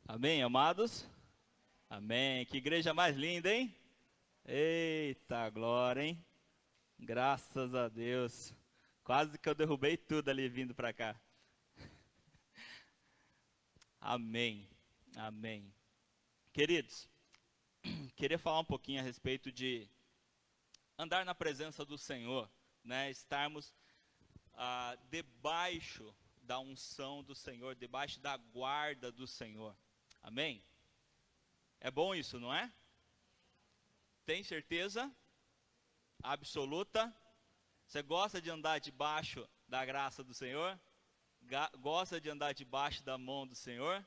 Amém, amados? Amém. Que igreja mais linda, hein? Eita glória, hein? Graças a Deus. Quase que eu derrubei tudo ali vindo para cá. Amém. Amém. Queridos, queria falar um pouquinho a respeito de andar na presença do Senhor, né? Estarmos debaixo da unção do Senhor, debaixo da guarda do Senhor. Amém? É bom isso, não é? Tem certeza absoluta? Você gosta de andar debaixo da graça do Senhor? Gosta de andar debaixo da mão do Senhor?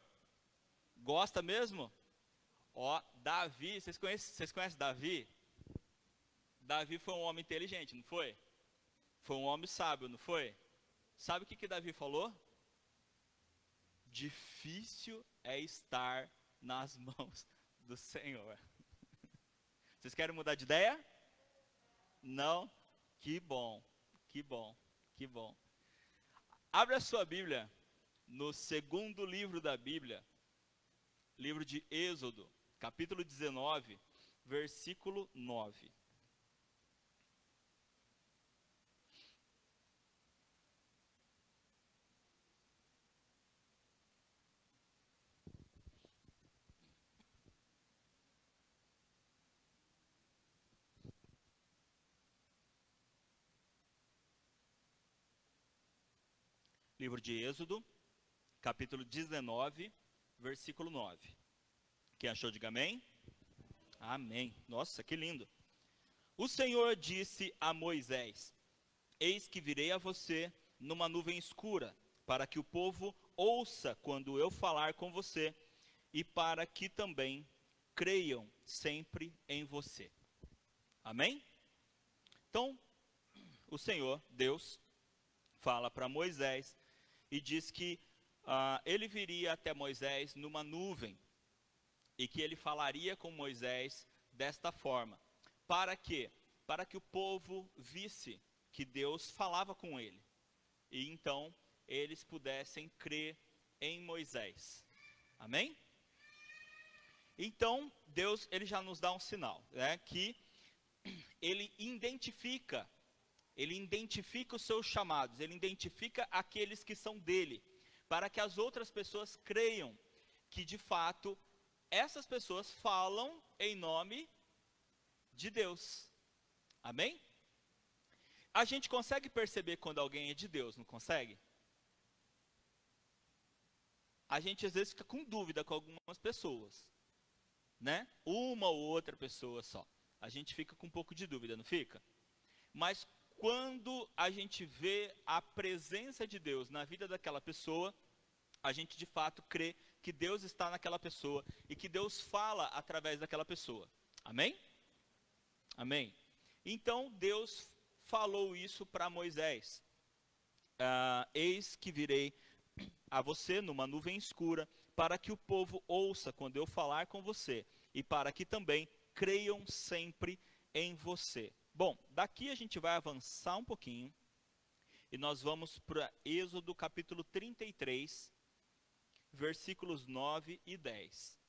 Gosta mesmo? Ó, Davi, vocês conhecem Davi? Davi foi um homem inteligente, não foi? Foi um homem sábio, não foi? Sabe o que Davi falou? Difícil é estar nas mãos do Senhor. Vocês querem mudar de ideia? Não? Que bom, que bom, que bom. Abre a sua Bíblia no segundo livro da Bíblia, livro de Êxodo, capítulo 19, versículo 9. Livro de Êxodo, capítulo 19, versículo 9. Quem achou, diga amém. Amém. Nossa, que lindo. O Senhor disse a Moisés: Eis que virei a você numa nuvem escura, para que o povo ouça quando eu falar com você, e para que também creiam sempre em você. Amém? Então, o Senhor, Deus, fala para Moisés e diz que ele viria até Moisés numa nuvem e que ele falaria com Moisés desta forma. Para quê? Para que o povo visse que Deus falava com ele e então eles pudessem crer em Moisés. Amém? Então, Deus, ele já nos dá um sinal, né, que ele identifica os seus chamados, ele identifica aqueles que são dele, para que as outras pessoas creiam que de fato essas pessoas falam em nome de Deus. Amém? A gente consegue perceber quando alguém é de Deus, não consegue? A gente às vezes fica com dúvida com algumas pessoas, né? Uma ou outra pessoa só. A gente fica com um pouco de dúvida, não fica? Mas quando a gente vê a presença de Deus na vida daquela pessoa, a gente de fato crê que Deus está naquela pessoa e que Deus fala através daquela pessoa. Amém? Amém. Então Deus falou isso para Moisés. Eis que virei a você numa nuvem escura, para que o povo ouça quando eu falar com você, e para que também creiam sempre em você. Bom, daqui a gente vai avançar um pouquinho, e nós vamos para Êxodo capítulo 33, versículos 9 e 10.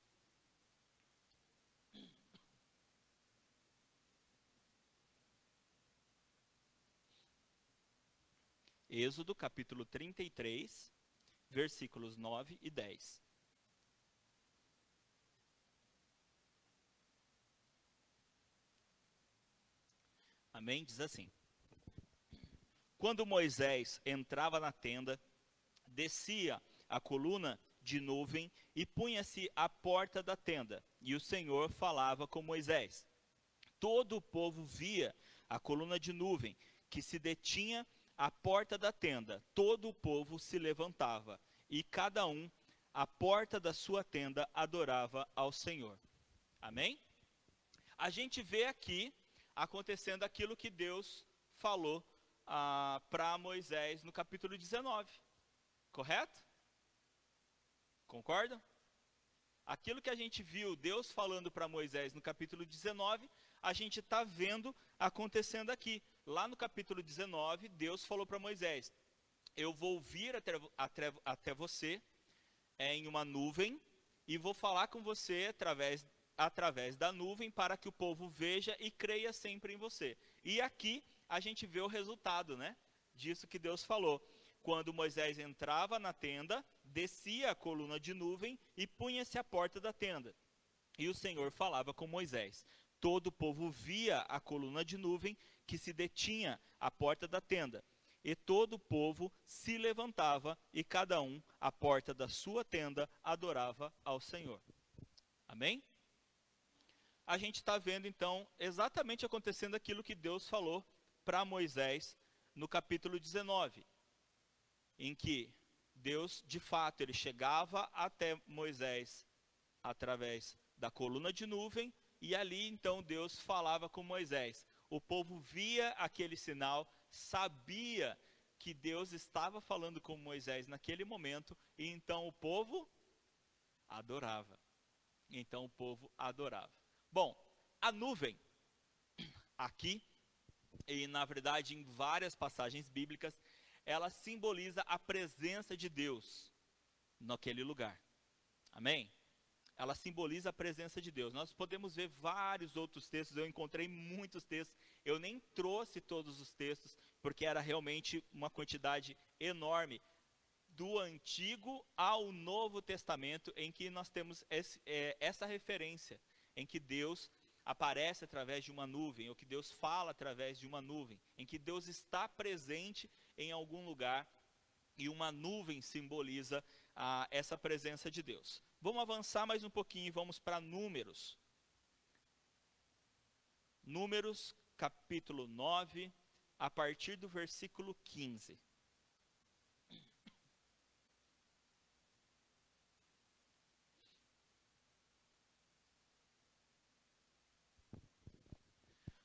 Êxodo capítulo 33, versículos 9 e 10. Amém? Diz assim: Quando Moisés entrava na tenda, descia a coluna de nuvem e punha-se à porta da tenda, e o Senhor falava com Moisés. Todo o povo via a coluna de nuvem que se detinha à porta da tenda. Todo o povo se levantava, e cada um à porta da sua tenda adorava ao Senhor. Amém? A gente vê aqui acontecendo aquilo que Deus falou para Moisés no capítulo 19. Correto? Concorda? Aquilo que a gente viu Deus falando para Moisés no capítulo 19, a gente está vendo acontecendo aqui. Lá no capítulo 19, Deus falou para Moisés: eu vou vir até você em uma nuvem e vou falar com você através da nuvem para que o povo veja e creia sempre em você. E aqui a gente vê o resultado, né, disso que Deus falou. Quando Moisés entrava na tenda, descia a coluna de nuvem e punha-se à porta da tenda. E o Senhor falava com Moisés. Todo o povo via a coluna de nuvem que se detinha à porta da tenda. E todo o povo se levantava e cada um, à porta da sua tenda, adorava ao Senhor. Amém? A gente está vendo então exatamente acontecendo aquilo que Deus falou para Moisés no capítulo 19. Em que Deus, de fato, ele chegava até Moisés através da coluna de nuvem, e ali então Deus falava com Moisés. O povo via aquele sinal, sabia que Deus estava falando com Moisés naquele momento, e então o povo adorava. Então o povo adorava. Bom, a nuvem, aqui, e na verdade em várias passagens bíblicas, ela simboliza a presença de Deus naquele lugar. Amém? Ela simboliza a presença de Deus. Nós podemos ver vários outros textos, eu encontrei muitos textos, eu nem trouxe todos os textos, porque era realmente uma quantidade enorme, do Antigo ao Novo Testamento, em que nós temos essa referência, em que Deus aparece através de uma nuvem, ou que Deus fala através de uma nuvem, em que Deus está presente em algum lugar, e uma nuvem simboliza essa presença de Deus. Vamos avançar mais um pouquinho e vamos para Números. Números, capítulo 9, a partir do versículo 15.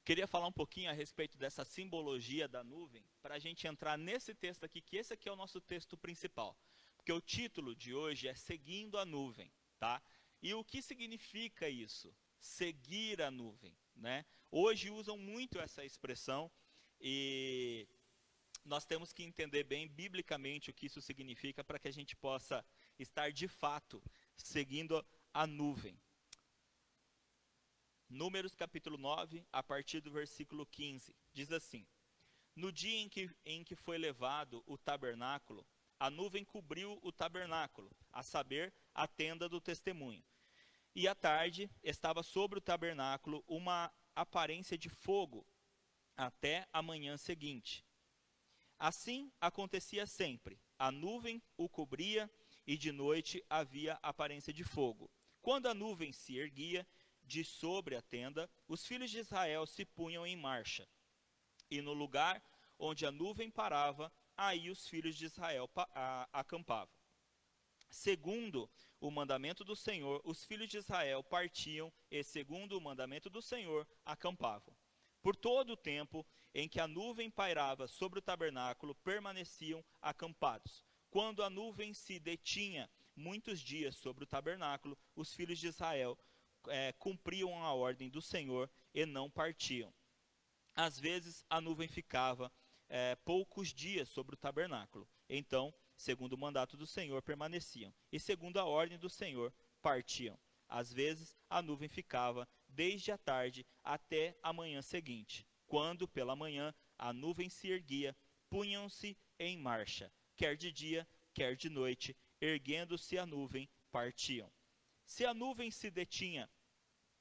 Queria falar um pouquinho a respeito dessa simbologia da nuvem, para a gente entrar nesse texto aqui, que esse aqui é o nosso texto principal. Porque o título de hoje é Seguindo a Nuvem, tá? E o que significa isso? Seguir a nuvem, né? Hoje usam muito essa expressão e nós temos que entender bem biblicamente o que isso significa para que a gente possa estar de fato seguindo a nuvem. Números capítulo 9, a partir do versículo 15, diz assim: No dia em que foi levado o tabernáculo, a nuvem cobriu o tabernáculo, a saber, a tenda do testemunho. E à tarde estava sobre o tabernáculo uma aparência de fogo, até a manhã seguinte. Assim acontecia sempre, a nuvem o cobria e de noite havia aparência de fogo. Quando a nuvem se erguia de sobre a tenda, os filhos de Israel se punham em marcha. E no lugar onde a nuvem parava, aí os filhos de Israel acampavam. Segundo o mandamento do Senhor, os filhos de Israel partiam e, segundo o mandamento do Senhor, acampavam. Por todo o tempo em que a nuvem pairava sobre o tabernáculo, permaneciam acampados. Quando a nuvem se detinha muitos dias sobre o tabernáculo, os filhos de Israel cumpriam a ordem do Senhor e não partiam. Às vezes a nuvem ficava poucos dias sobre o tabernáculo. Então, segundo o mandato do Senhor, permaneciam. E segundo a ordem do Senhor, partiam. Às vezes a nuvem ficava desde a tarde até a manhã seguinte. Quando, pela manhã, a nuvem se erguia, punham-se em marcha. Quer de dia, quer de noite, erguendo-se a nuvem, partiam. Se a nuvem se detinha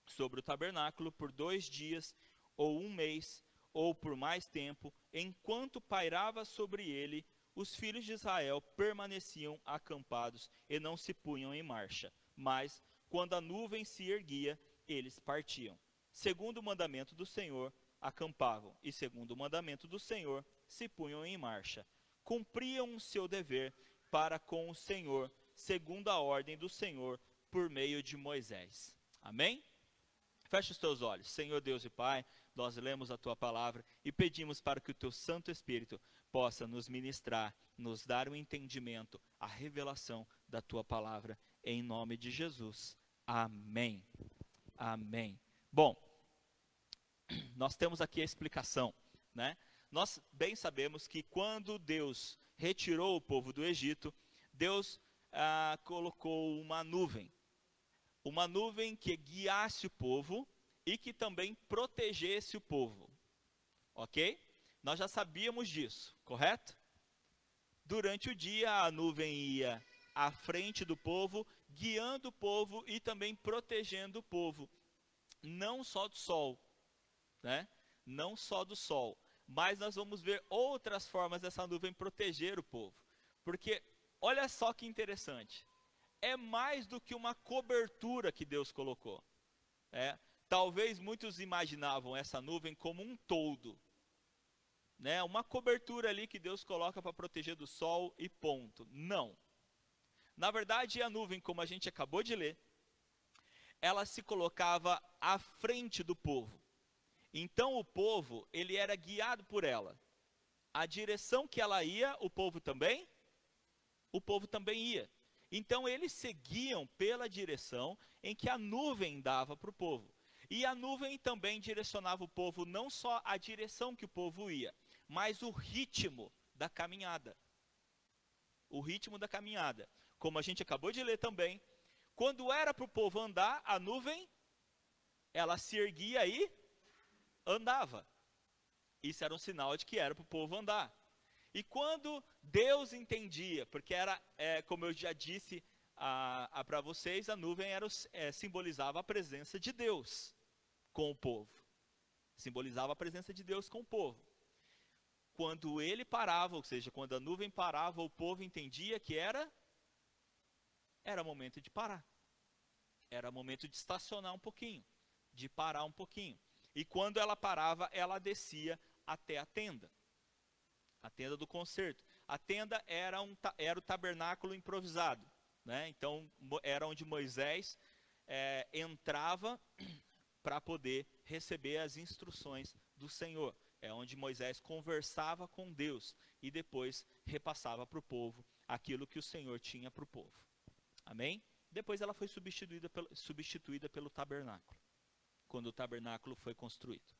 sobre o tabernáculo por 2 dias, ou 1 mês, ou por mais tempo, enquanto pairava sobre ele, os filhos de Israel permaneciam acampados e não se punham em marcha. Mas, quando a nuvem se erguia, eles partiam. Segundo o mandamento do Senhor, acampavam, e segundo o mandamento do Senhor, se punham em marcha. Cumpriam o seu dever para com o Senhor, segundo a ordem do Senhor, por meio de Moisés. Amém? Feche os teus olhos. Senhor Deus e Pai, nós lemos a Tua palavra e pedimos para que o Teu Santo Espírito possa nos ministrar, nos dar o entendimento, a revelação da Tua palavra, em nome de Jesus. Amém. Amém. Bom, nós temos aqui a explicação, né? Nós bem sabemos que quando Deus retirou o povo do Egito, Deus colocou uma nuvem. Uma nuvem que guiasse o povo e que também protegesse o povo. Ok? Nós já sabíamos disso, correto? Durante o dia, a nuvem ia à frente do povo, guiando o povo e também protegendo o povo. Não só do sol, né? Não só do sol. Mas nós vamos ver outras formas dessa nuvem proteger o povo. Porque, olha só que interessante. É mais do que uma cobertura que Deus colocou. Talvez muitos imaginavam essa nuvem como um toldo. Uma cobertura ali que Deus coloca para proteger do sol e ponto. Não. Na verdade, a nuvem, como a gente acabou de ler, ela se colocava à frente do povo. Então o povo, ele era guiado por ela. A direção que ela ia, o povo também ia. Então eles seguiam pela direção em que a nuvem dava para o povo. E a nuvem também direcionava o povo, não só a direção que o povo ia, mas o ritmo da caminhada. O ritmo da caminhada. Como a gente acabou de ler também, quando era para o povo andar, a nuvem, ela se erguia e andava. Isso era um sinal de que era para o povo andar. E quando Deus entendia, porque era, como eu já disse para vocês, a nuvem simbolizava a presença de Deus com o povo. Simbolizava a presença de Deus com o povo. Quando ele parava, ou seja, quando a nuvem parava, o povo entendia que era momento de parar. Era momento de estacionar um pouquinho, de parar um pouquinho. E quando ela parava, ela descia até a tenda do concerto. A tenda era o tabernáculo improvisado, né? Então, era onde Moisés entrava para poder receber as instruções do Senhor. É onde Moisés conversava com Deus e depois repassava para o povo aquilo que o Senhor tinha para o povo. Amém? Depois ela foi substituída pelo tabernáculo, quando o tabernáculo foi construído.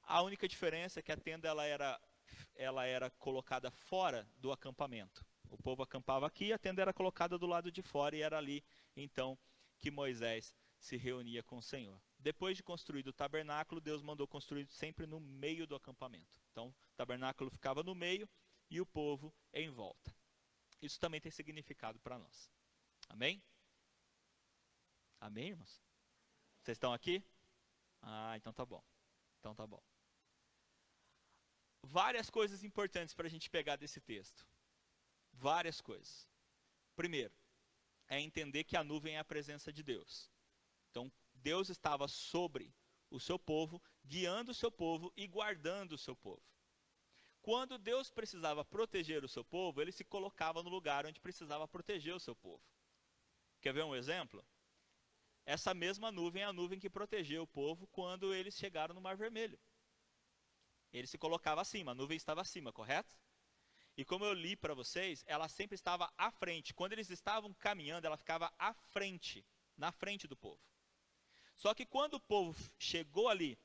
A única diferença é que a tenda ela era colocada fora do acampamento. O povo acampava aqui, a tenda era colocada do lado de fora e era ali, então, que Moisés se reunia com o Senhor. Depois de construído o tabernáculo, Deus mandou construir sempre no meio do acampamento. Então, o tabernáculo ficava no meio e o povo em volta. Isso também tem significado para nós. Amém? Amém, irmãos? Vocês estão aqui? Então tá bom. Então tá bom. Várias coisas importantes para a gente pegar desse texto. Várias coisas. Primeiro, é entender que a nuvem é a presença de Deus. Então, Deus estava sobre o seu povo, guiando o seu povo e guardando o seu povo. Quando Deus precisava proteger o seu povo, ele se colocava no lugar onde precisava proteger o seu povo. Quer ver um exemplo? Essa mesma nuvem é a nuvem que protegeu o povo quando eles chegaram no Mar Vermelho. Ele se colocava acima, a nuvem estava acima, correto? E como eu li para vocês, ela sempre estava à frente. Quando eles estavam caminhando, ela ficava à frente, na frente do povo. Só que quando o povo chegou ali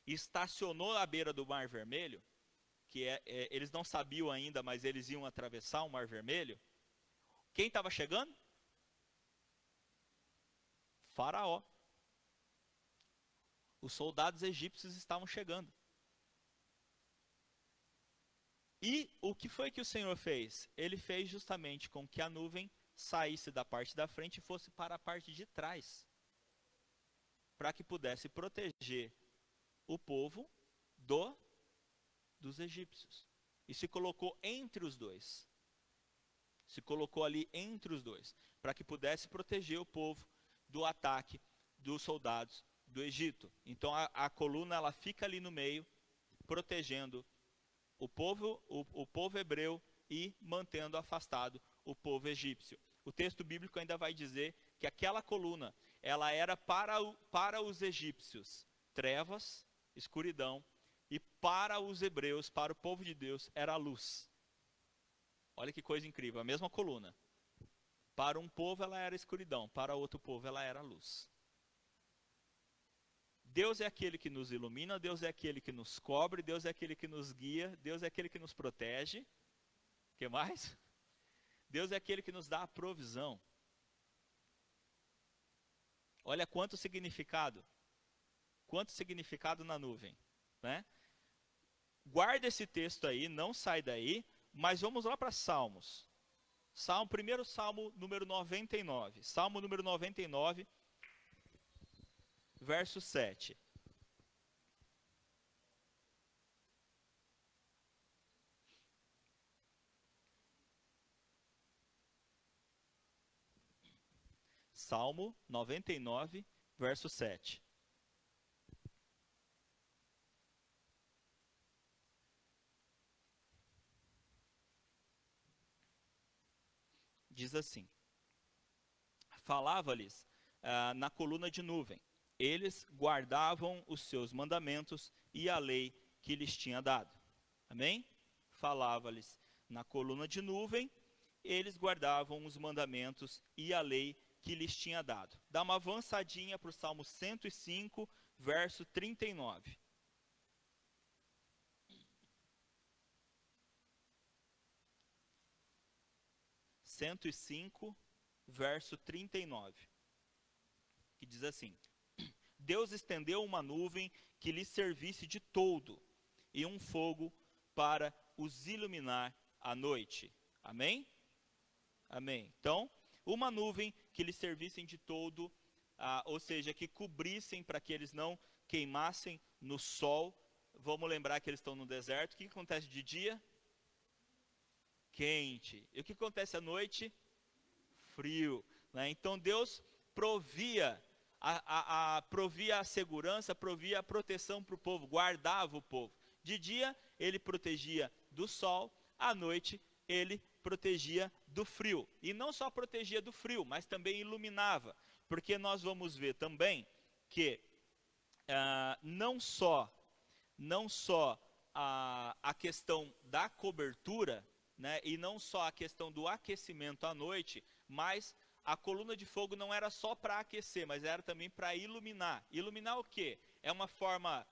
e estacionou à beira do Mar Vermelho, que eles não sabiam ainda, mas eles iam atravessar o Mar Vermelho, quem estava chegando? Faraó. Os soldados egípcios estavam chegando. E o que foi que o Senhor fez? Ele fez justamente com que a nuvem saísse da parte da frente e fosse para a parte de trás, para que pudesse proteger o povo dos egípcios. E se colocou entre os dois. Se colocou ali entre os dois, para que pudesse proteger o povo do ataque dos soldados do Egito. Então a coluna ela fica ali no meio, protegendo o povo hebreu e mantendo afastado o povo egípcio. O texto bíblico ainda vai dizer que aquela coluna, ela era para os egípcios trevas, escuridão, e para os hebreus, para o povo de Deus, era a luz. Olha que coisa incrível, a mesma coluna. Para um povo ela era escuridão, para outro povo ela era luz. Deus é aquele que nos ilumina, Deus é aquele que nos cobre, Deus é aquele que nos guia, Deus é aquele que nos protege. O que mais? Deus é aquele que nos dá a provisão. Olha quanto significado na nuvem, né? Guarda esse texto aí, não sai daí, mas vamos lá para Salmos. Primeiro Salmo número 99. Salmo número 99, verso 7. Salmo 99, verso 7. Diz assim: falava-lhes na coluna de nuvem, eles guardavam os seus mandamentos e a lei que lhes tinha dado. Amém? Falava-lhes na coluna de nuvem, eles guardavam os mandamentos e a lei que lhes tinha dado. Dá uma avançadinha para o Salmo 105, verso 39. Verso 39, que diz assim: Deus estendeu uma nuvem que lhes servisse de toldo e um fogo para os iluminar à noite. Amém? Amém. Então, uma nuvem que lhes servissem de toldo, ou seja, que cobrissem para que eles não queimassem no sol. Vamos lembrar que eles estão no deserto. O que acontece de dia? Quente. E o que acontece à noite? Frio. Né? Então Deus provia a segurança, provia a proteção para o povo, guardava o povo. De dia ele protegia do sol, à noite ele protegia do frio. E não só protegia do frio, mas também iluminava. Porque nós vamos ver também que não só a questão da cobertura, né, e não só a questão do aquecimento à noite, mas a coluna de fogo não era só para aquecer, mas era também para iluminar. Iluminar o quê? É uma forma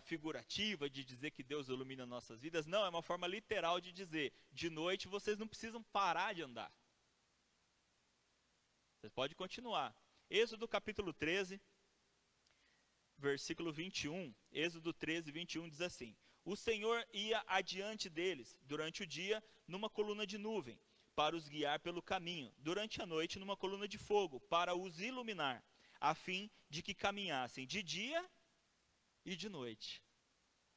figurativa de dizer que Deus ilumina nossas vidas? Não, é uma forma literal de dizer, de noite vocês não precisam parar de andar. Vocês podem continuar. Êxodo capítulo 13, versículo 21. Êxodo 13, 21 diz assim: O Senhor ia adiante deles durante o dia numa coluna de nuvem, para os guiar pelo caminho, durante a noite numa coluna de fogo, para os iluminar, a fim de que caminhassem de dia e de noite.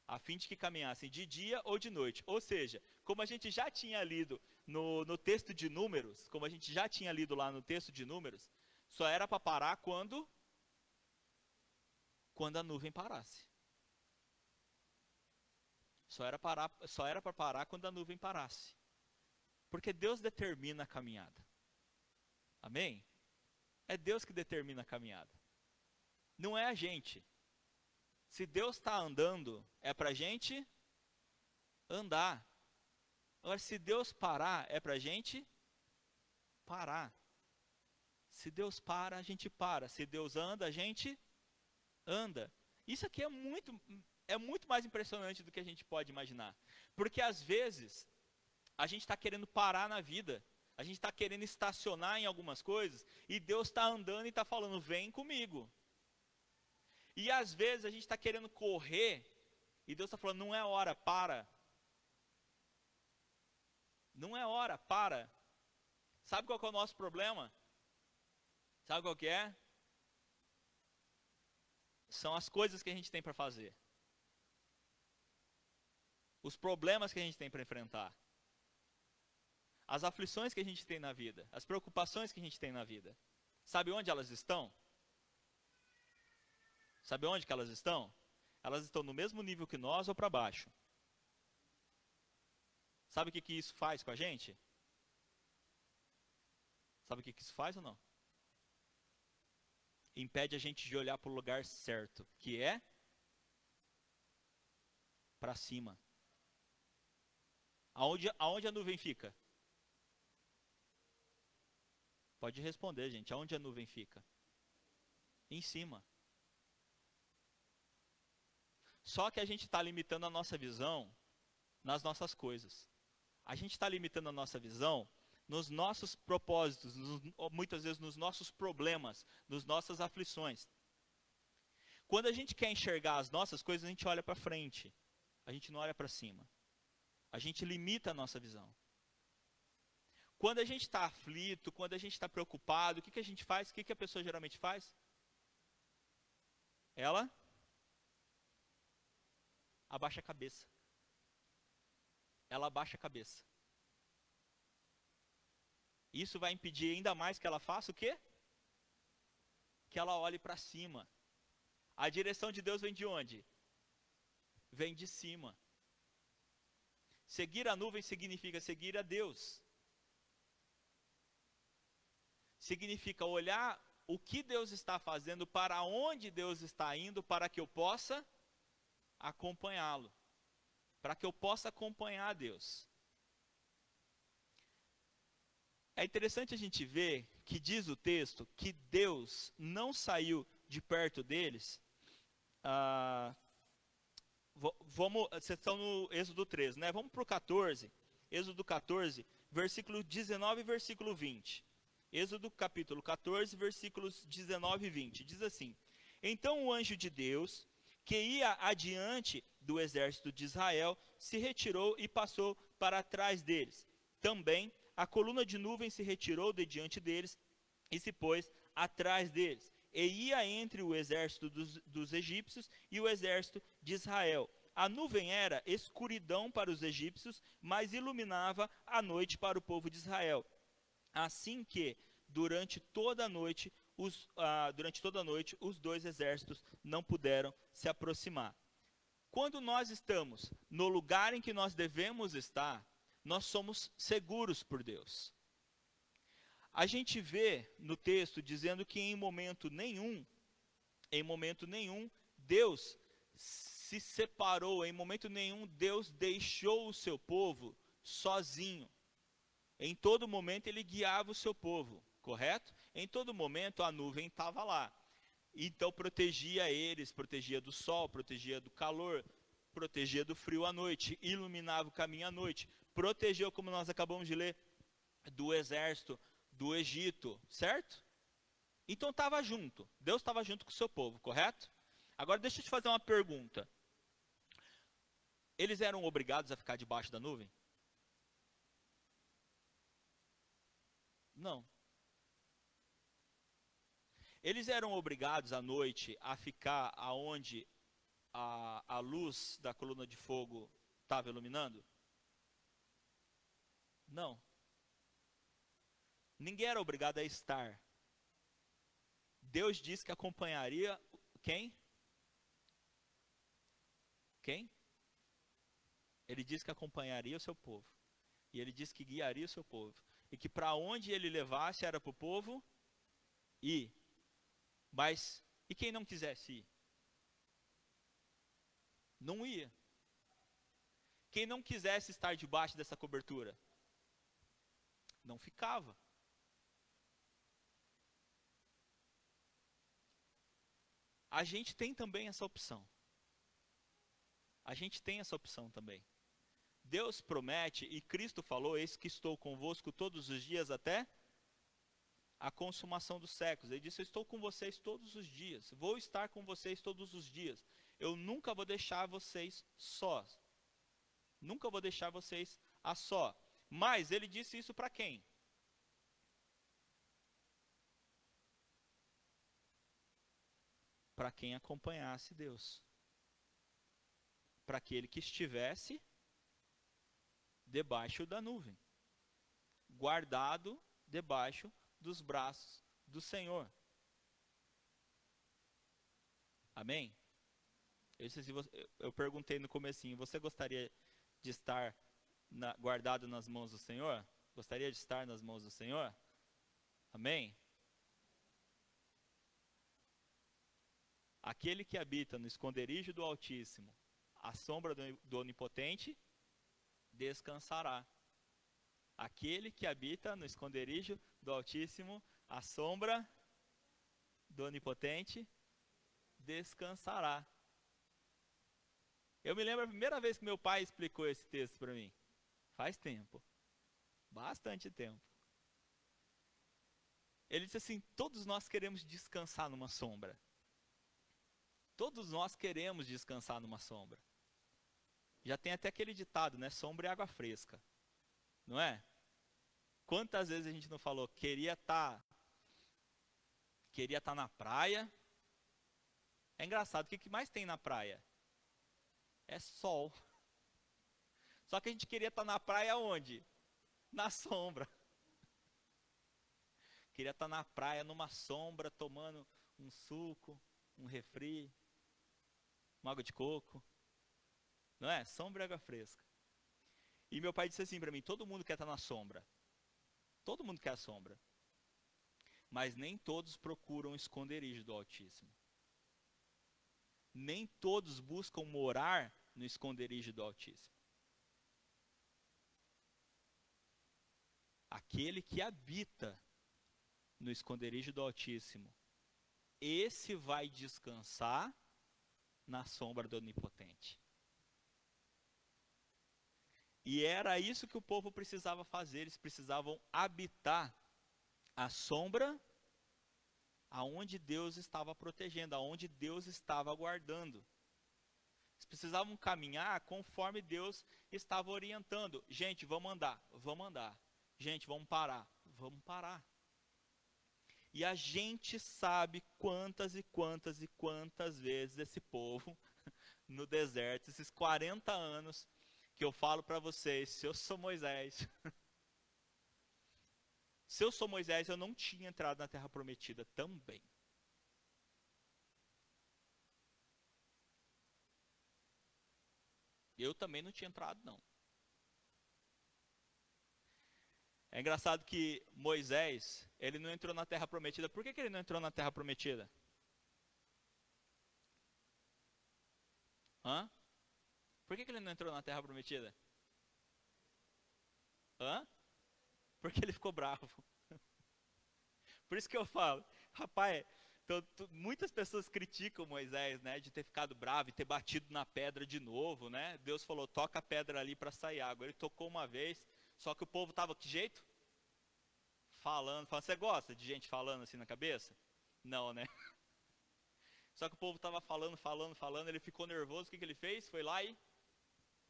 A fim de que caminhassem de dia ou de noite. Ou seja, como a gente já tinha lido no texto de Números, como a gente já tinha lido lá no texto de Números, só era para parar quando a nuvem parasse. Só era para parar quando a nuvem parasse. Porque Deus determina a caminhada. Amém? É Deus que determina a caminhada. Não é a gente. Se Deus está andando, é para a gente andar. Agora, se Deus parar, é para a gente parar. Se Deus para, a gente para. Se Deus anda, a gente anda. Isso aqui é muito mais impressionante do que a gente pode imaginar. Porque às vezes a gente está querendo parar na vida, a gente está querendo estacionar em algumas coisas, e Deus está andando e está falando, vem comigo. E às vezes a gente está querendo correr, e Deus está falando, não é hora, para. Não é hora, para. Sabe qual que é o nosso problema? Sabe qual que é? São as coisas que a gente tem para fazer. Os problemas que a gente tem para enfrentar. As aflições que a gente tem na vida. As preocupações que a gente tem na vida. Sabe onde elas estão? Sabe onde que elas estão? Elas estão no mesmo nível que nós ou para baixo. Sabe o que isso faz com a gente? Sabe o que isso faz ou não? Impede a gente de olhar para o lugar certo, que é para cima. Aonde a nuvem fica? Pode responder, gente. Aonde a nuvem fica? Em cima. Só que a gente está limitando a nossa visão nas nossas coisas. A gente está limitando a nossa visão nos nossos propósitos, muitas vezes nos nossos problemas, nas nossas aflições. Quando a gente quer enxergar as nossas coisas, a gente olha para frente, a gente não olha para cima. A gente limita a nossa visão. Quando a gente está aflito, quando a gente está preocupado, o que a gente faz? O que a pessoa geralmente faz? Ela abaixa a cabeça. Ela abaixa a cabeça. Isso vai impedir ainda mais que ela faça o quê? Que ela olhe para cima. A direção de Deus vem de onde? Vem de cima. Seguir a nuvem significa seguir a Deus. Significa olhar o que Deus está fazendo, para onde Deus está indo, para que eu possa acompanhá-lo. Para que eu possa acompanhar Deus. É interessante a gente ver que diz o texto que Deus não saiu de perto deles. Vocês estão no Êxodo 13, né? Vamos para o 14. Êxodo 14, versículo 19 e versículo 20. Êxodo capítulo 14, versículos 19 e 20. Diz assim: Então o anjo de Deus, que ia adiante do exército de Israel, se retirou e passou para trás deles. Também a coluna de nuvem se retirou de diante deles e se pôs atrás deles. E ia entre o exército dos egípcios e o exército de Israel. A nuvem era escuridão para os egípcios, mas iluminava a noite para o povo de Israel. Assim que, durante toda a noite, os dois exércitos não puderam se aproximar. Quando nós estamos no lugar em que nós devemos estar, nós somos seguros por Deus. A gente vê no texto dizendo que em momento nenhum, Deus se separou, em momento nenhum Deus deixou o seu povo sozinho. Em todo momento ele guiava o seu povo, correto? Em todo momento a nuvem estava lá. Então protegia eles, protegia do sol, protegia do calor, protegia do frio à noite, iluminava o caminho à noite, protegeu, como nós acabamos de ler, do exército do Egito, certo? Então estava junto, Deus estava junto com o seu povo, correto? Agora deixa eu te fazer uma pergunta. Eles eram obrigados a ficar debaixo da nuvem? Não. Eles eram obrigados à noite a ficar aonde a luz da coluna de fogo estava iluminando? Não. Ninguém era obrigado a estar. Deus disse que acompanharia quem? Quem? Ele disse que acompanharia o seu povo. E ele disse que guiaria o seu povo. E que para onde ele levasse era para o povo ir. Mas, e quem não quisesse ir? Não ia. Quem não quisesse estar debaixo dessa cobertura? Não ficava. A gente tem também essa opção. A gente tem essa opção também. Deus promete, e Cristo falou, eis que estou convosco todos os dias até a consumação dos séculos. Ele disse, eu estou com vocês todos os dias, vou estar com vocês todos os dias. Eu nunca vou deixar vocês sós. Nunca vou deixar vocês a só. Mas ele disse isso para quem? Para quem acompanhasse Deus. Para aquele que estivesse debaixo da nuvem, guardado debaixo dos braços do Senhor. Amém? Eu perguntei no comecinho, você gostaria de estar guardado nas mãos do Senhor? Gostaria de estar nas mãos do Senhor? Amém? Aquele que habita no esconderijo do Altíssimo, à sombra do Onipotente, descansará. Aquele que habita no esconderijo do Altíssimo, à sombra do Onipotente, descansará. Eu me lembro a primeira vez que meu pai explicou esse texto para mim. Faz tempo. Bastante tempo. Ele disse assim: todos nós queremos descansar numa sombra. Todos nós queremos descansar numa sombra. Já tem até aquele ditado, né? Sombra e água fresca. Não é? Quantas vezes a gente não falou, queria estar na praia. É engraçado, o que mais tem na praia? É sol. Só que a gente queria estar na praia onde? Na sombra. Queria estar na praia, numa sombra, tomando um suco, um refri, uma água de coco. Não é? Sombra e água fresca. E meu pai disse assim para mim, todo mundo quer estar na sombra. Todo mundo quer a sombra. Mas nem todos procuram o esconderijo do Altíssimo. Nem todos buscam morar no esconderijo do Altíssimo. Aquele que habita no esconderijo do Altíssimo, esse vai descansar na sombra do Onipotente. E era isso que o povo precisava fazer, eles precisavam habitar a sombra aonde Deus estava protegendo, aonde Deus estava guardando. Eles precisavam caminhar conforme Deus estava orientando. Gente, vamos andar, vamos andar. Gente, vamos parar, vamos parar. E a gente sabe quantas e quantas e quantas vezes esse povo no deserto, esses 40 anos que eu falo para vocês, se eu sou Moisés, se eu sou Moisés, eu não tinha entrado na Terra Prometida também. Eu também não tinha entrado, não. É engraçado que Moisés, ele não entrou na Terra Prometida. Por que ele não entrou na Terra Prometida? Hã? Por que ele não entrou na Terra Prometida? Hã? Porque ele ficou bravo. Por isso que eu falo, rapaz, muitas pessoas criticam Moisés, né, de ter ficado bravo e ter batido na pedra de novo, né? Deus falou, toca a pedra ali para sair água. Ele tocou uma vez, só que o povo estava que jeito? Falando. Você gosta de gente falando assim na cabeça? Não, né? Só que o povo estava falando, ele ficou nervoso, o que ele fez? Foi lá e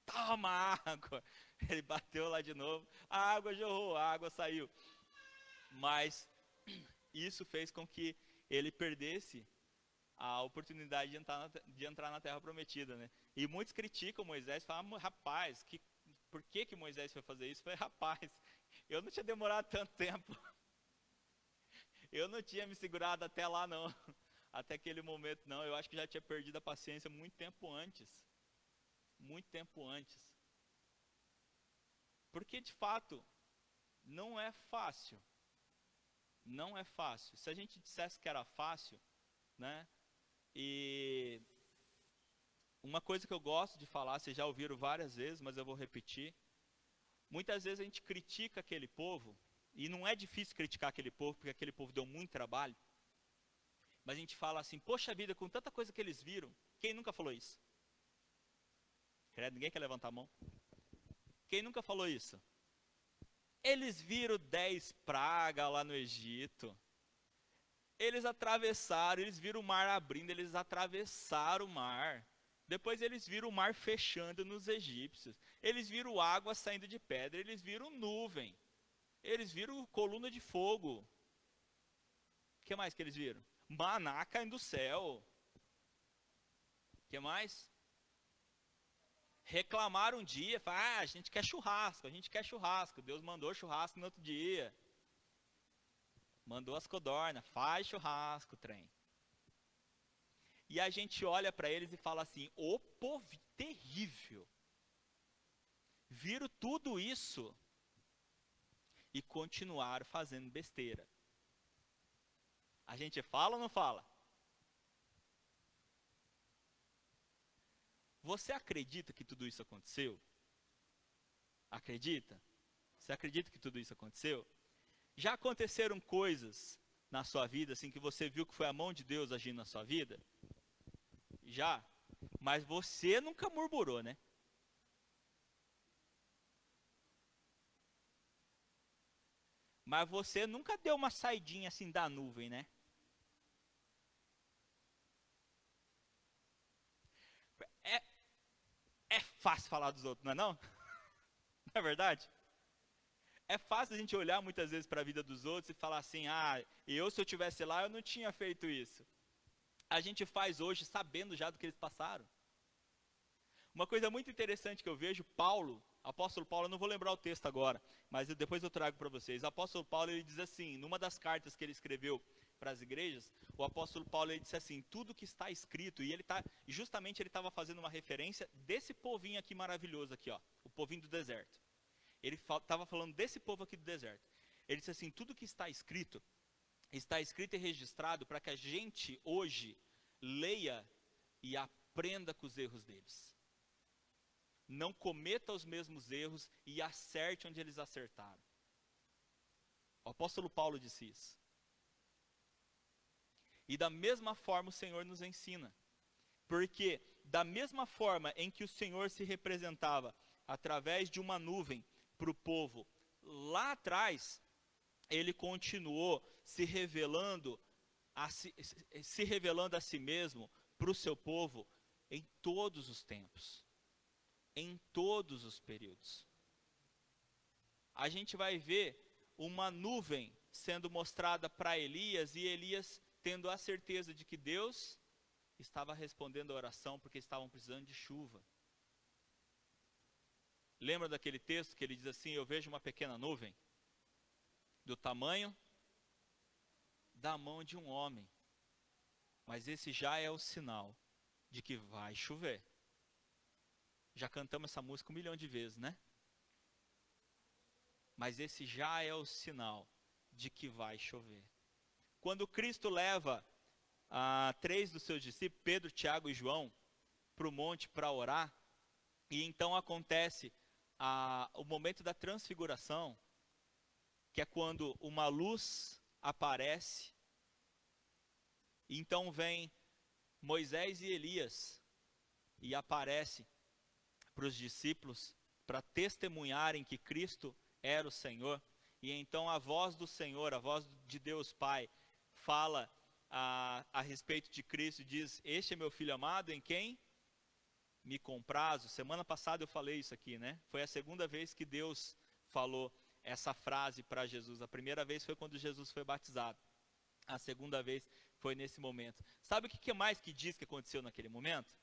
toma água. Ele bateu lá de novo, a água jorrou, a água saiu. Mas isso fez com que ele perdesse a oportunidade de entrar na Terra Prometida, né? E muitos criticam Moisés, falam, rapaz, por que Moisés foi fazer isso? Eu falei, rapaz, eu não tinha demorado tanto tempo. Eu não tinha me segurado até lá, não. Até aquele momento, não. Eu acho que já tinha perdido a paciência muito tempo antes. Muito tempo antes. Porque, de fato, não é fácil. Não é fácil. Se a gente dissesse que era fácil, né? E uma coisa que eu gosto de falar, vocês já ouviram várias vezes, mas eu vou repetir. Muitas vezes a gente critica aquele povo, e não é difícil criticar aquele povo, porque aquele povo deu muito trabalho. Mas a gente fala assim, poxa vida, com tanta coisa que eles viram, quem nunca falou isso? Credo, ninguém quer levantar a mão? Quem nunca falou isso? Eles viram 10 pragas lá no Egito. Eles atravessaram, eles viram o mar abrindo, eles atravessaram o mar. Depois eles viram o mar fechando nos egípcios. Eles viram água saindo de pedra, eles viram nuvem. Eles viram coluna de fogo. O que mais que eles viram? Maná caindo do céu. O que mais? Reclamaram um dia, falaram, a gente quer churrasco, a gente quer churrasco. Deus mandou churrasco no outro dia. Mandou as codornas, faz churrasco, trem. E a gente olha para eles e fala assim, ô povo terrível. Viram tudo isso e continuaram fazendo besteira. A gente fala ou não fala? Você acredita que tudo isso aconteceu? Acredita? Você acredita que tudo isso aconteceu? Já aconteceram coisas na sua vida, assim, que você viu que foi a mão de Deus agindo na sua vida? Já? Mas você nunca murmurou, né? Mas você nunca deu uma saidinha assim da nuvem, né? É, é fácil falar dos outros, não é não? Não é verdade? É fácil a gente olhar muitas vezes para a vida dos outros e falar assim, se eu tivesse lá, eu não tinha feito isso. A gente faz hoje sabendo já do que eles passaram. Uma coisa muito interessante que eu vejo, apóstolo Paulo, eu não vou lembrar o texto agora, mas depois eu trago para vocês. O apóstolo Paulo, ele diz assim, numa das cartas que ele escreveu para as igrejas, o apóstolo Paulo, ele disse assim, tudo que está escrito, e justamente ele estava fazendo uma referência desse povinho aqui maravilhoso aqui, ó, o povinho do deserto. Ele estava falando desse povo aqui do deserto. Ele disse assim, tudo que está escrito e registrado para que a gente hoje leia e aprenda com os erros deles. Não cometa os mesmos erros e acerte onde eles acertaram. O apóstolo Paulo disse isso. E da mesma forma o Senhor nos ensina. Porque da mesma forma em que o Senhor se representava através de uma nuvem para o povo lá atrás, ele continuou se revelando a si mesmo para o seu povo em todos os tempos, em todos os períodos. A gente vai ver uma nuvem sendo mostrada para Elias e Elias tendo a certeza de que Deus estava respondendo a oração porque estavam precisando de chuva. Lembra daquele texto que ele diz assim, eu vejo uma pequena nuvem do tamanho da mão de um homem, mas esse já é o sinal de que vai chover. Já cantamos essa música 1 milhão de vezes, né? Mas esse já é o sinal de que vai chover. Quando Cristo leva 3 dos seus discípulos, Pedro, Tiago e João, para o monte para orar, e então acontece o momento da transfiguração, que é quando uma luz aparece, e então vem Moisés e Elias, e aparece para os discípulos, para testemunharem que Cristo era o Senhor, e então a voz do Senhor, a voz de Deus Pai, fala a respeito de Cristo, diz, este é meu filho amado, em quem me comprazo. Semana passada eu falei isso aqui, né? Foi a segunda vez que Deus falou essa frase para Jesus. A primeira vez foi quando Jesus foi batizado. A segunda vez foi nesse momento. Sabe o que mais que diz que aconteceu naquele momento?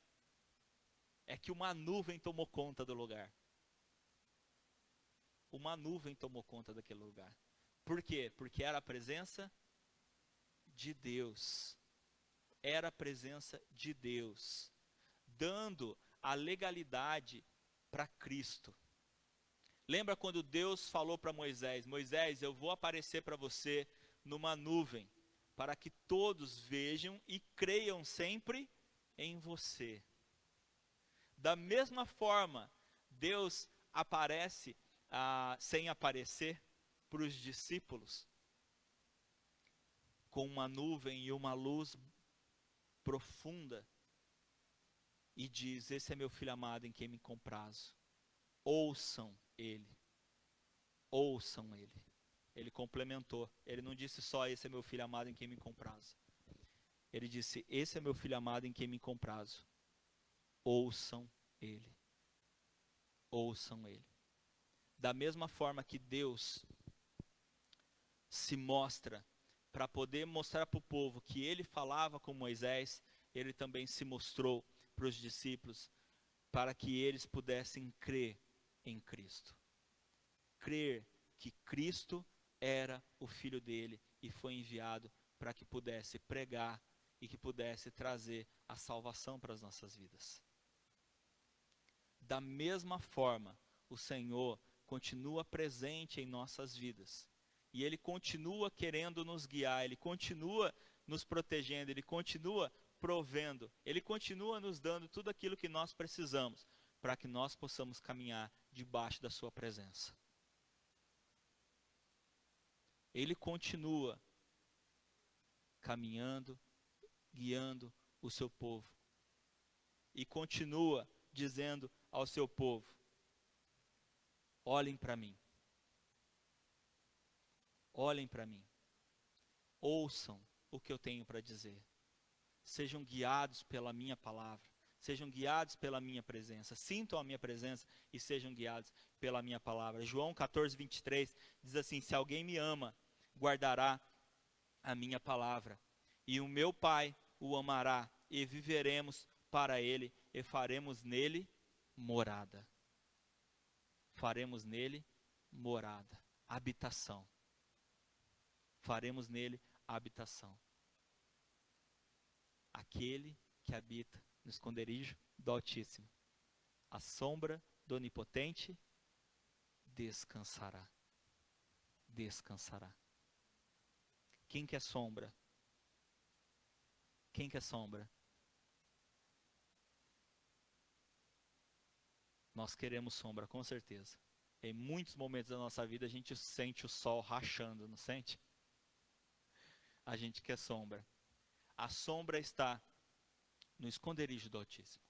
É que uma nuvem tomou conta do lugar. Uma nuvem tomou conta daquele lugar. Por quê? Porque era a presença de Deus. Era a presença de Deus, dando a legalidade para Cristo. Lembra quando Deus falou para Moisés, Moisés, eu vou aparecer para você numa nuvem, para que todos vejam e creiam sempre em você. Da mesma forma, Deus aparece sem aparecer para os discípulos, com uma nuvem e uma luz profunda, e diz, esse é meu filho amado em quem me comprazo. Ouçam ele. Ouçam ele. Ele complementou. Ele não disse só, esse é meu filho amado em quem me comprazo. Ele disse, esse é meu filho amado em quem me comprazo. Ouçam ele. Ouçam ele. Da mesma forma que Deus se mostra para poder mostrar para o povo que ele falava com Moisés, ele também se mostrou para os discípulos, para que eles pudessem crer em Cristo. Crer que Cristo era o Filho dele e foi enviado para que pudesse pregar e que pudesse trazer a salvação para as nossas vidas. Da mesma forma, o Senhor continua presente em nossas vidas. E Ele continua querendo nos guiar, Ele continua nos protegendo, Ele continua provendo, Ele continua nos dando tudo aquilo que nós precisamos para que nós possamos caminhar debaixo da sua presença. Ele continua caminhando, guiando o seu povo. E continua dizendo ao seu povo, olhem para mim. olhem para mim, ouçam o que eu tenho para dizer, sejam guiados pela minha palavra, sejam guiados pela minha presença, sintam a minha presença e sejam guiados pela minha palavra. João 14, 23 diz assim: se alguém me ama, guardará a minha palavra, e o meu Pai o amará, e viveremos para ele, e faremos nele morada. Faremos nele morada, habitação. Faremos nele habitação. Aquele que habita no esconderijo do Altíssimo, a sombra do Onipotente, descansará. Descansará. Quem quer sombra? Quem quer sombra? Nós queremos sombra, com certeza. Em muitos momentos da nossa vida a gente sente o sol rachando, não sente? A gente quer sombra. A sombra está no esconderijo do Altíssimo.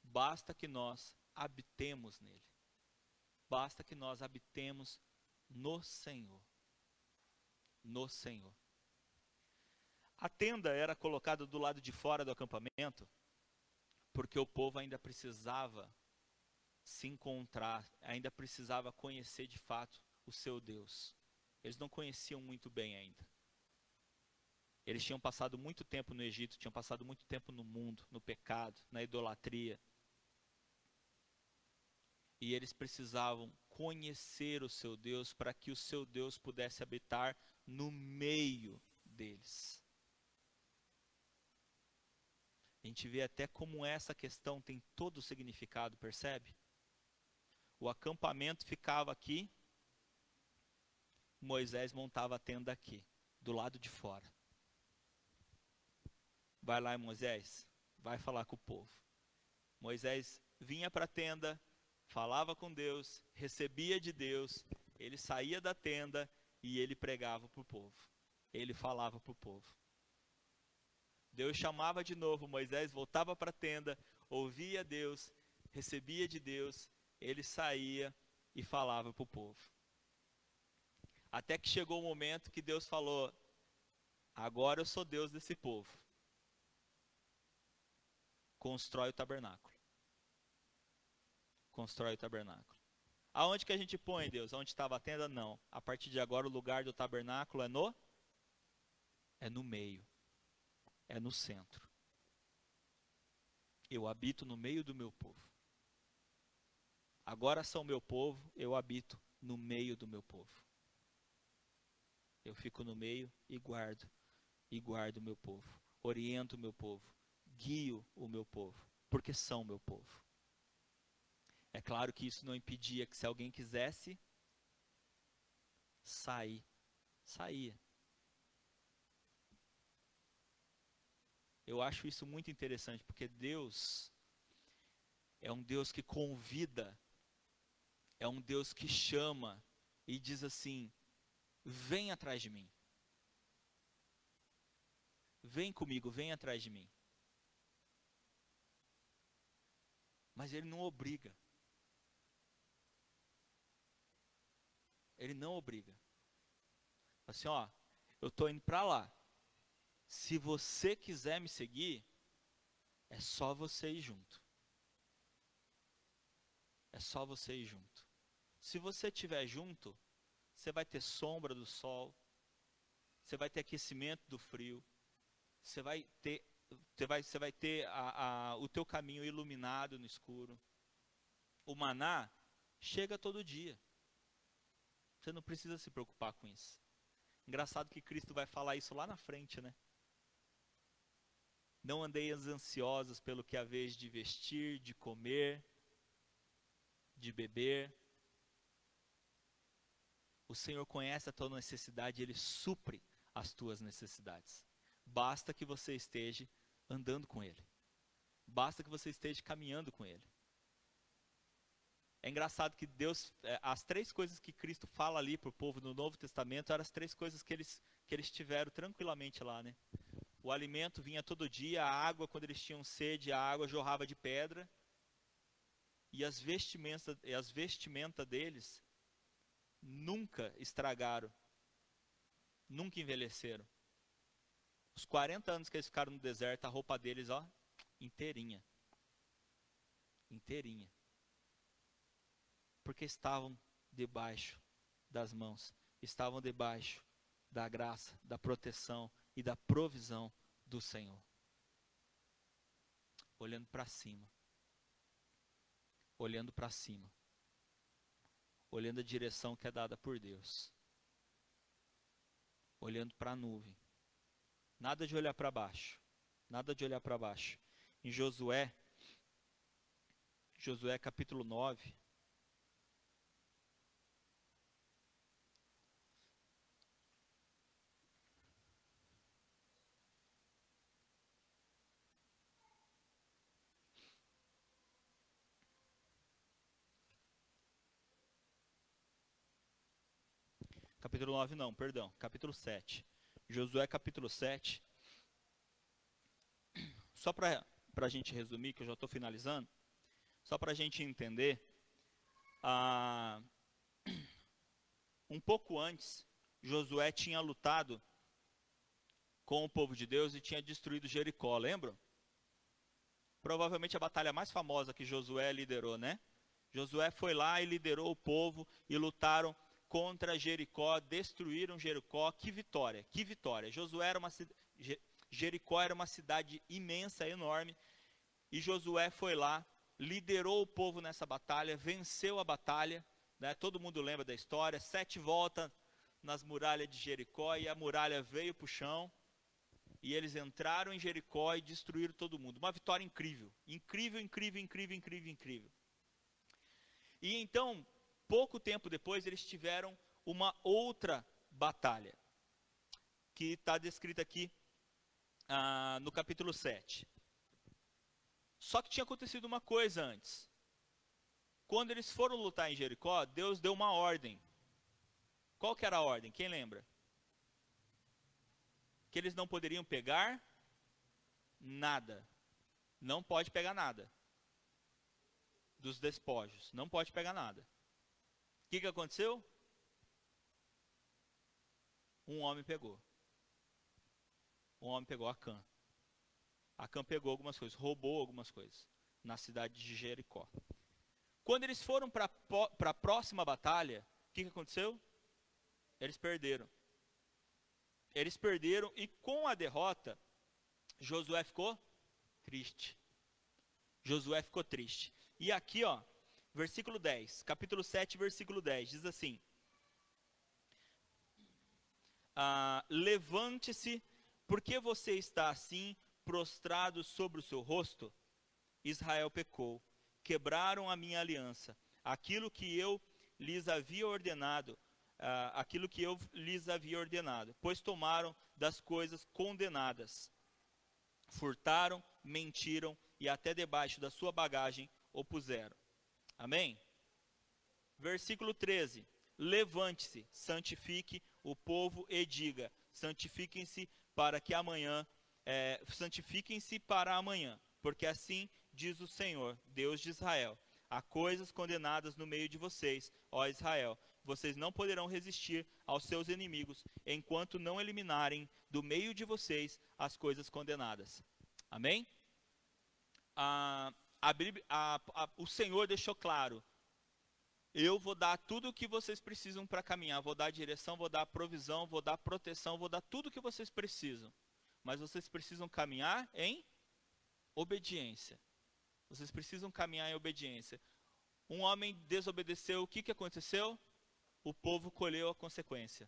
Basta que nós habitemos nele. Basta que nós habitemos no Senhor. No Senhor. A tenda era colocada do lado de fora do acampamento, porque o povo ainda precisava se encontrar, ainda precisava conhecer de fato o seu Deus. Eles não conheciam muito bem ainda. Eles tinham passado muito tempo no Egito, tinham passado muito tempo no mundo, no pecado, na idolatria. E eles precisavam conhecer o seu Deus para que o seu Deus pudesse habitar no meio deles. A gente vê até como essa questão tem todo o significado, percebe? O acampamento ficava aqui, Moisés montava a tenda aqui, do lado de fora. Vai lá, Moisés, vai falar com o povo. Moisés vinha para a tenda, falava com Deus, recebia de Deus, ele saía da tenda e ele pregava para o povo. Ele falava para o povo. Deus chamava de novo, Moisés voltava para a tenda, ouvia Deus, recebia de Deus, ele saía e falava para o povo. Até que chegou o momento que Deus falou: agora eu sou Deus desse povo. Constrói o tabernáculo. Constrói o tabernáculo. Aonde que a gente põe, Deus? Onde estava a tenda? Não. A partir de agora o lugar do tabernáculo é no meio. É no centro. Eu habito no meio do meu povo. Agora são meu povo, eu habito no meio do meu povo. Eu fico no meio e guardo o meu povo. Oriento o meu povo, guio o meu povo, porque são meu povo. É claro que isso não impedia que se alguém quisesse sair, saía. Eu acho isso muito interessante, porque Deus é um Deus que convida, é um Deus que chama e diz assim: vem atrás de mim. Vem comigo, vem atrás de mim. Mas Ele não obriga. Ele não obriga. Assim, ó, eu estou indo para lá. Se você quiser me seguir, é só você ir junto. É só você ir junto. Se você estiver junto, você vai ter sombra do sol, você vai ter aquecimento do frio, você vai ter o teu caminho iluminado no escuro. O maná chega todo dia. Você não precisa se preocupar com isso. Engraçado que Cristo vai falar isso lá na frente, né? Não andeis ansiosos pelo que haveis de vestir, de comer, de beber. O Senhor conhece a tua necessidade, Ele supre as tuas necessidades. Basta que você esteja andando com Ele. Basta que você esteja caminhando com Ele. É engraçado que Deus, as três coisas que Cristo fala ali para o povo no Novo Testamento, eram as três coisas que eles tiveram tranquilamente lá, né? O alimento vinha todo dia, a água, quando eles tinham sede, a água jorrava de pedra. E as vestimentas deles nunca estragaram, nunca envelheceram. Os 40 anos que eles ficaram no deserto, a roupa deles, ó, inteirinha. Inteirinha. Porque estavam debaixo das mãos, estavam debaixo da graça, da proteção e da provisão do Senhor. Olhando para cima. Olhando para cima. Olhando a direção que é dada por Deus. Olhando para a nuvem. Nada de olhar para baixo. Nada de olhar para baixo. Em Josué capítulo 9. Capítulo 9 não, perdão, capítulo 7. Josué capítulo 7. Só para a gente resumir, que eu já estou finalizando, só para a gente entender, um pouco antes, Josué tinha lutado com o povo de Deus e tinha destruído Jericó, lembram? Provavelmente a batalha mais famosa que Josué liderou, né? Josué foi lá e liderou o povo e lutaram contra Jericó, destruíram Jericó. Que vitória, que vitória. Jericó era uma cidade imensa, enorme, e Josué foi lá, liderou o povo nessa batalha, venceu a batalha, né? Todo mundo lembra da história, 7 voltas nas muralhas de Jericó, e a muralha veio para o chão, e eles entraram em Jericó e destruíram todo mundo. Uma vitória incrível, incrível, incrível, incrível, incrível, incrível. E então, pouco tempo depois, eles tiveram uma outra batalha, que está descrita aqui no capítulo 7. Só que tinha acontecido uma coisa antes. Quando eles foram lutar em Jericó, Deus deu uma ordem. Qual que era a ordem? Quem lembra? Que eles não poderiam pegar nada. Não pode pegar nada. Dos despojos. Não pode pegar nada. O que aconteceu? Um homem pegou. Um homem pegou Acã. Acã pegou algumas coisas, roubou algumas coisas na cidade de Jericó. Quando eles foram para a próxima batalha, o que aconteceu? Eles perderam. Eles perderam e com a derrota, Josué ficou triste. Josué ficou triste. E aqui, ó, versículo 10, capítulo 7, versículo 10, diz assim: levante-se, porque você está assim, prostrado sobre o seu rosto? Israel pecou, quebraram a minha aliança, aquilo que eu lhes havia ordenado, pois tomaram das coisas condenadas, furtaram, mentiram e até debaixo da sua bagagem o puseram. Amém? Versículo 13: levante-se, santifique o povo e diga: santifiquem-se para que amanhã, santifiquem-se para amanhã, porque assim diz o Senhor, Deus de Israel: há coisas condenadas no meio de vocês, ó Israel. Vocês não poderão resistir aos seus inimigos, enquanto não eliminarem do meio de vocês as coisas condenadas. Amém? O Senhor deixou claro: eu vou dar tudo o que vocês precisam para caminhar, vou dar direção, vou dar provisão, vou dar proteção, vou dar tudo o que vocês precisam. Mas vocês precisam caminhar em obediência. Vocês precisam caminhar em obediência. Um homem desobedeceu, o que aconteceu? O povo colheu a consequência.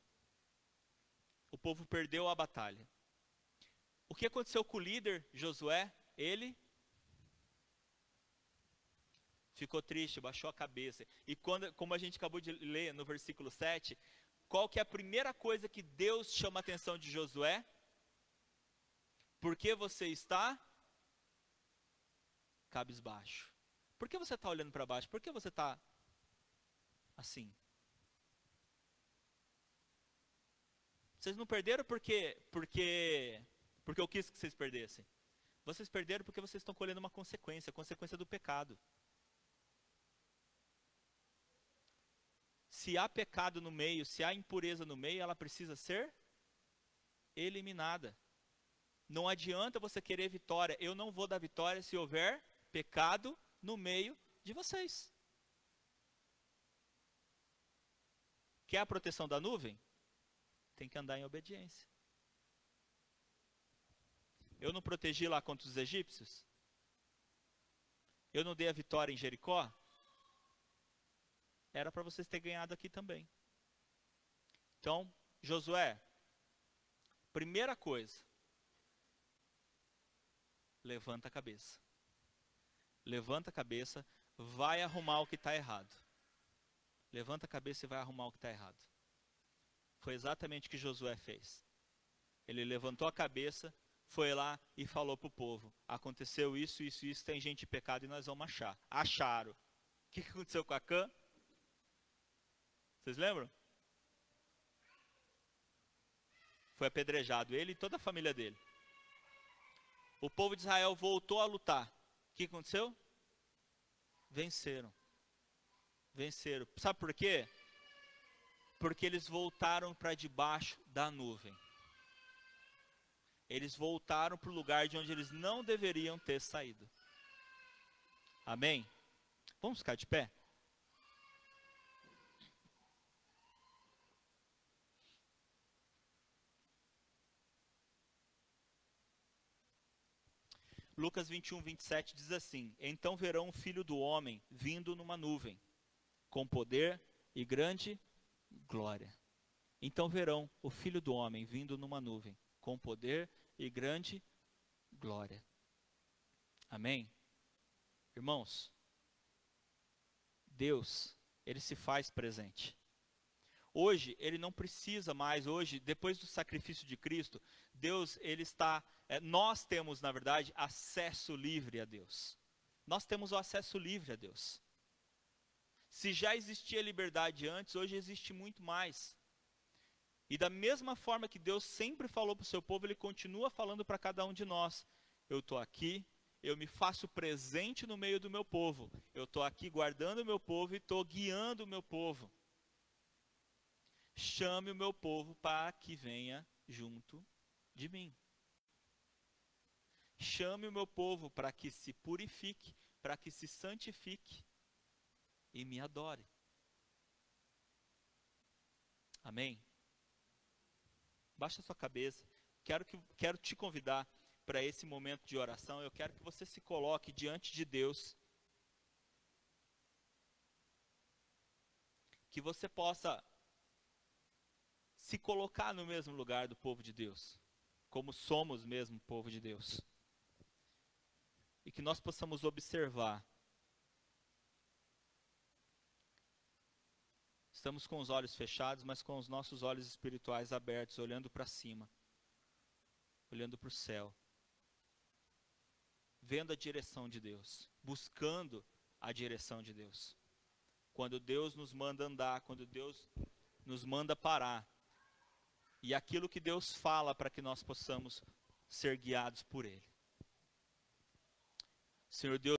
O povo perdeu a batalha. O que aconteceu com o líder, Josué? Ele ficou triste, baixou a cabeça. E como a gente acabou de ler no versículo 7, qual que é a primeira coisa que Deus chama a atenção de Josué? Por que você está cabisbaixo? Por que você está olhando para baixo? Por que você está assim? Vocês não perderam porque eu quis que vocês perdessem. Vocês perderam porque vocês estão colhendo uma consequência, a consequência do pecado. Se há pecado no meio, se há impureza no meio, ela precisa ser eliminada. Não adianta você querer vitória. Eu não vou dar vitória se houver pecado no meio de vocês. Quer a proteção da nuvem? Tem que andar em obediência. Eu não protegi lá contra os egípcios? Eu não dei a vitória em Jericó? Era para vocês terem ganhado aqui também. Então, Josué, primeira coisa, levanta a cabeça. Levanta a cabeça, vai arrumar o que está errado. Levanta a cabeça e vai arrumar o que está errado. Foi exatamente o que Josué fez. Ele levantou a cabeça, foi lá e falou para o povo: aconteceu isso, isso, isso, tem gente em pecado e nós vamos achar. Acharam. O que aconteceu com Acã? Vocês lembram? Foi apedrejado, ele e toda a família dele. O povo de Israel voltou a lutar. O que aconteceu? Venceram. Venceram. Sabe por quê? Porque eles voltaram para debaixo da nuvem. Eles voltaram para o lugar de onde eles não deveriam ter saído. Amém? Vamos ficar de pé? Lucas 21, 27 diz assim: então verão o Filho do Homem vindo numa nuvem, com poder e grande glória. Então verão o Filho do Homem vindo numa nuvem, com poder e grande glória. Amém? Irmãos, Deus, Ele se faz presente. Hoje, Ele não precisa mais, hoje, depois do sacrifício de Cristo, Deus, Ele está, nós temos, na verdade, acesso livre a Deus. Nós temos o acesso livre a Deus. Se já existia liberdade antes, hoje existe muito mais. E da mesma forma que Deus sempre falou para o seu povo, Ele continua falando para cada um de nós: eu estou aqui, eu me faço presente no meio do meu povo. Eu estou aqui guardando o meu povo e estou guiando o meu povo. Chame o meu povo para que venha junto de mim. Chame o meu povo para que se purifique, para que se santifique e me adore. Amém? Baixa a sua cabeça. Quero te convidar para esse momento de oração. Eu quero que você se coloque diante de Deus. Que você possa se colocar no mesmo lugar do povo de Deus, como somos mesmo povo de Deus. E que nós possamos observar. Estamos com os olhos fechados, mas com os nossos olhos espirituais abertos, olhando para cima, olhando para o céu, vendo a direção de Deus, buscando a direção de Deus. Quando Deus nos manda andar, quando Deus nos manda parar, e aquilo que Deus fala para que nós possamos ser guiados por Ele. Senhor Deus,